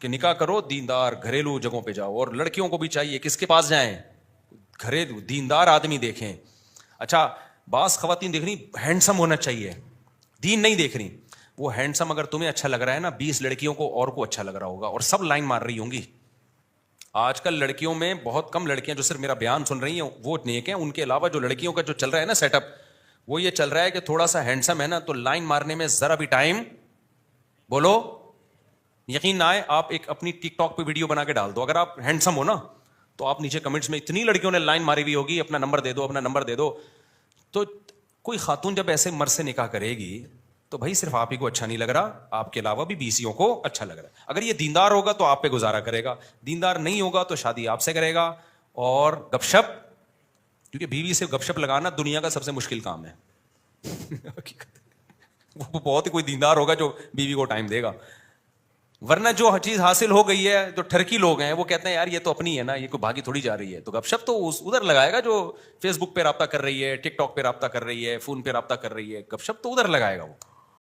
کہ نکاح کرو دیندار گھریلو جگہوں پہ جاؤ, اور لڑکیوں کو بھی چاہیے کس کے پاس جائیں, گھریلو دیندار آدمی دیکھیں. اچھا بعض خواتین دیکھ رہی ہینڈسم ہونا چاہیے, دین نہیں دیکھ رہی, وہ ہینڈسم اگر تمہیں اچھا لگ رہا ہے نا 20 لڑکیوں کو اور کو اچھا لگ رہا ہوگا, اور سب لائن مار رہی ہوں گی. آج کل لڑکیوں میں بہت کم لڑکیاں جو صرف میرا بیان سن رہی ہیں وہ نیک ہیں, ان کے علاوہ جو لڑکیوں کا جو چل رہا ہے نا سیٹ اپ, وہ یہ چل رہا ہے کہ تھوڑا سا ہینڈسم ہے نا تو لائن مارنے میں ذرا بھی ٹائم, بولو یقین نہ آئے, آپ ایک اپنی ٹک ٹاک پہ ویڈیو بنا کے ڈال دو, اگر آپ ہینڈسم ہو نا تو آپ نیچے کمنٹس میں اتنی لڑکیوں نے لائن ماری ہوئی ہوگی اپنا نمبر دے دو اپنا نمبر دے دو. تو کوئی خاتون جب ایسے مرد سے نکاح کرے گی تو بھائی صرف آپ ہی کو اچھا نہیں لگ رہا, آپ کے علاوہ بھی بیسیوں کو اچھا لگ رہا ہے. اگر یہ دیندار ہوگا تو آپ پہ گزارا کرے گا, دیندار نہیں ہوگا تو شادی آپ سے کرے گا. اور گپ شپ, کیونکہ بیوی سے گپ شپ لگانا دنیا کا سب سے مشکل کام ہے. وہ بہت ہی کوئی دیندار ہوگا جو بیوی کو ٹائم دے گا, ورنہ جو چیز حاصل ہو گئی ہے, جو ٹھرکی لوگ ہیں وہ کہتے ہیں یار یہ تو اپنی ہے نا, یہ کوئی بھاگی تھوڑی جا رہی ہے. تو گپ شپ تو ادھر لگائے گا جو فیس بک پہ رابطہ کر رہی ہے, ٹک ٹاک پہ رابطہ کر رہی ہے, فون پہ رابطہ کر رہی ہے, گپ شپ تو ادھر لگائے گا وہ.